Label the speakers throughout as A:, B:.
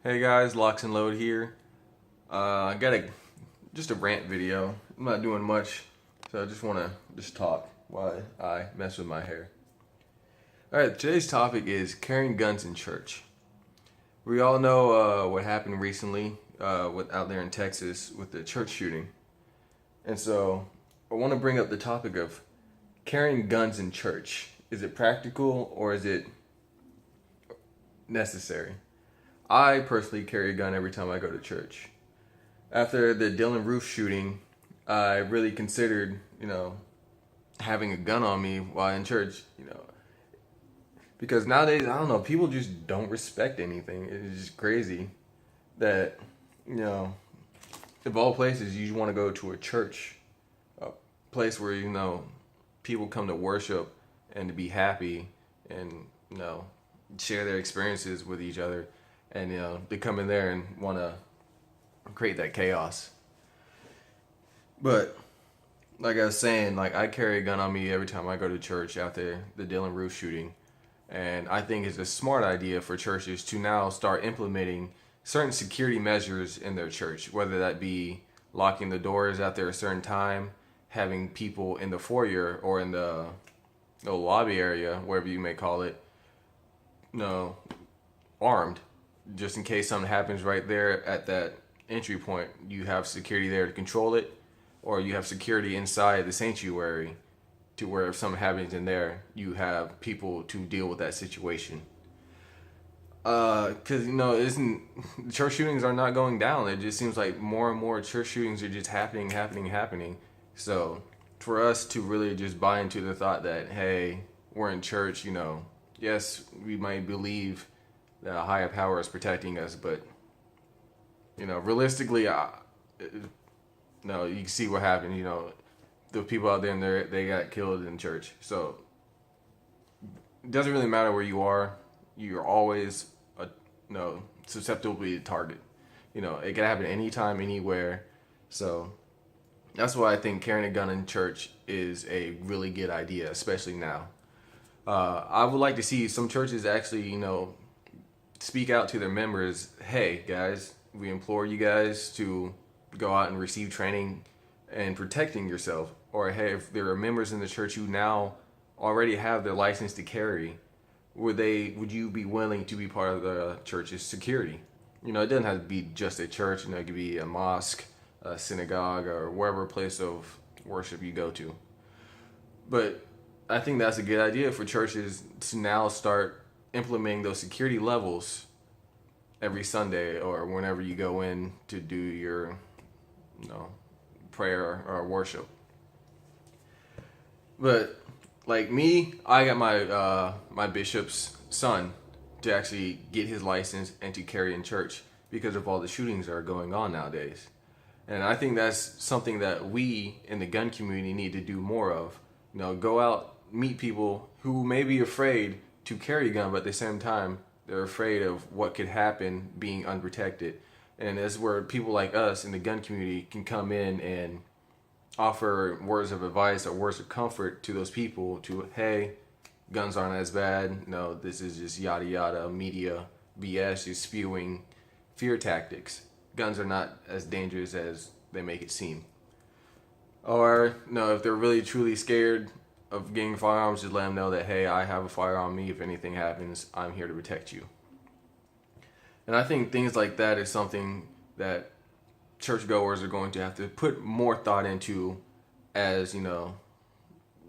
A: Hey guys, LocsNLoad here. I got just a rant video. I'm not doing much, so I just want to talk while I mess with my hair. All right, today's topic is carrying guns in church. We all know what happened recently out there in Texas with the church shooting, and so I want to bring up the topic of carrying guns in church. Is it practical or is it necessary? I personally carry a gun every time I go to church. After the Dylan Roof shooting, I really considered, having a gun on me while in church, because nowadays, I don't know, people just don't respect anything. It's just crazy that, of all places, you want to go to a church, a place where, people come to worship and to be happy and, share their experiences with each other. And they come in there and want to create that chaos. But like I was saying, I carry a gun on me every time I go to church after the Dylan Roof shooting, and I think it's a smart idea for churches to now start implementing certain security measures in their church, whether that be locking the doors after a certain time, having people in the foyer or in the lobby area, wherever you may call it, armed. Just in case something happens right there at that entry point, you have security there to control it, or you have security inside the sanctuary to where if something happens in there, you have people to deal with that situation. Because church shootings are not going down. It just seems like more and more church shootings are just happening. So for us to really just buy into the thought that, hey, we're in church, yes, we might believe that a higher power is protecting us, but realistically, no, you can see what happened. The people out there, they got killed in church. So it doesn't really matter where you are. You're always susceptible to be a target. It can happen anytime, anywhere. So that's why I think carrying a gun in church is a really good idea, especially now. I would like to see some churches actually, speak out to their members. Hey guys, we implore you guys to go out and receive training in protecting yourself. Or hey, if there are members in the church who now already have their license to carry, would you be willing to be part of the church's security? It doesn't have to be just a church. It could be a mosque, a synagogue, or wherever place of worship you go to. But I think that's a good idea for churches to now start implementing those security levels every Sunday or whenever you go in to do your, prayer or worship. But like me, I got my bishop's son to actually get his license and to carry in church because of all the shootings that are going on nowadays. And I think that's something that we in the gun community need to do more of. Go out, meet people who may be afraid to carry a gun, but at the same time, they're afraid of what could happen being unprotected. And that's where people like us in the gun community can come in and offer words of advice or words of comfort to those people to, hey, guns aren't as bad. No, this is just yada yada media BS, just spewing fear tactics. Guns are not as dangerous as they make it seem. Or, if they're really truly scared of getting firearms, just let them know that, hey, I have a firearm on me. If anything happens, I'm here to protect you. And I think things like that is something that churchgoers are going to have to put more thought into as, the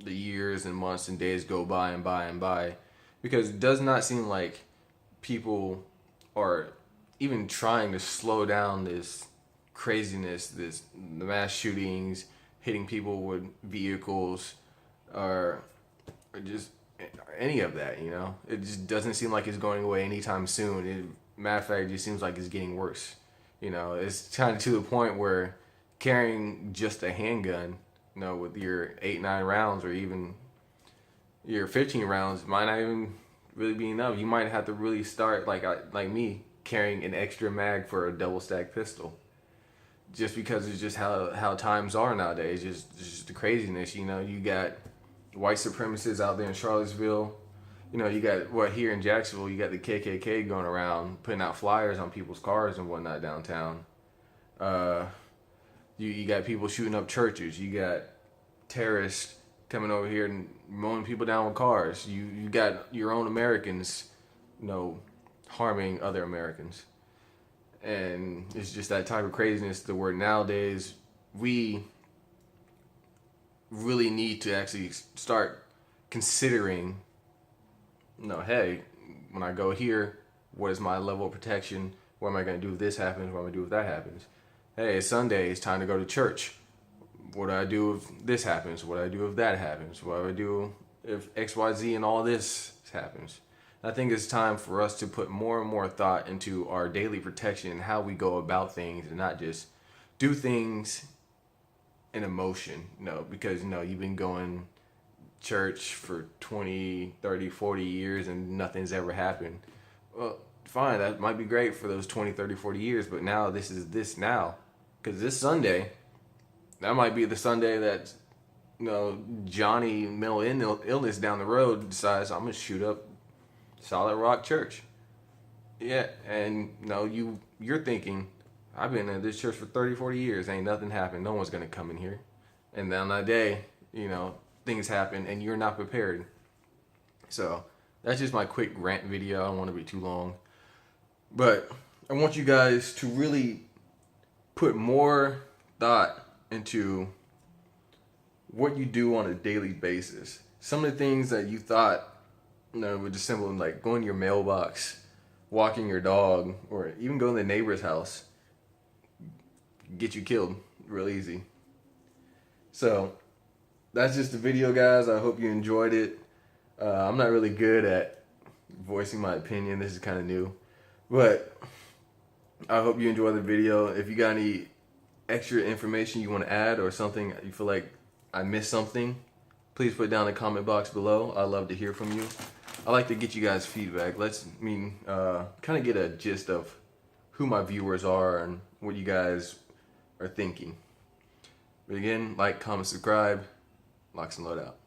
A: years and months and days go by and by. Because it does not seem like people are even trying to slow down this craziness, the mass shootings, hitting people with vehicles, or just any of that, It just doesn't seem like it's going away anytime soon. Matter of fact, it just seems like it's getting worse. It's kind of to the point where carrying just a handgun, with your 8-9 rounds or even your 15 rounds might not even really be enough. You might have to really start, like me, carrying an extra mag for a double stack pistol. Just because it's just how times are nowadays. Just the craziness, You got white supremacists out there in Charlottesville You know, you got what here in Jacksonville, you got the KKK going around putting out flyers on people's cars and whatnot downtown. Uh, you got people shooting up churches. You got terrorists coming over here and mowing people down with cars. You got your own Americans, you know, harming other Americans. And it's just that type of craziness to where nowadays we really need to actually start considering, you know, hey, when I go here, what is my level of protection? What am I going to do if this happens? What am I going to do if that happens? Hey, it's Sunday. It's time to go to church. What do I do if this happens? What do I do if that happens? What do I do if X, Y, Z and all this happens? I think it's time for us to put more and more thought into our daily protection and how we go about things and not just do things in emotion. No, because, you know, you've been going church for 20, 30, 40 years and nothing's ever happened. Well, fine, that might be great for those 20, 30, 40 years, but now this is this now. Because this Sunday, that might be the Sunday that, you know, Johnny mental illness down the road decides I'm going to shoot up Solid Rock Church. Yeah, and you know, you're thinking, I've been in this church for 30, 40 years, ain't nothing happened, no one's gonna come in here. And then on that day, you know, things happen and you're not prepared. So that's just my quick rant video. I don't want to be too long, but I want you guys to really put more thought into what you do on a daily basis. Some of the things that you thought, you know, were just simple, like going to your mailbox, walking your dog, or even going to the neighbor's house, get you killed real easy. So that's just the video, guys. I hope you enjoyed it. I'm not really good at voicing my opinion. This is kind of new, but I hope you enjoy the video. If you got any extra information you want to add or something you feel like I missed something, please put it down in the comment box below. I'd love to hear from you. I like to get you guys feedback. Let's kind of get a gist of who my viewers are and what you guys are thinking. But again, like, comment, subscribe. LocsNLoad out.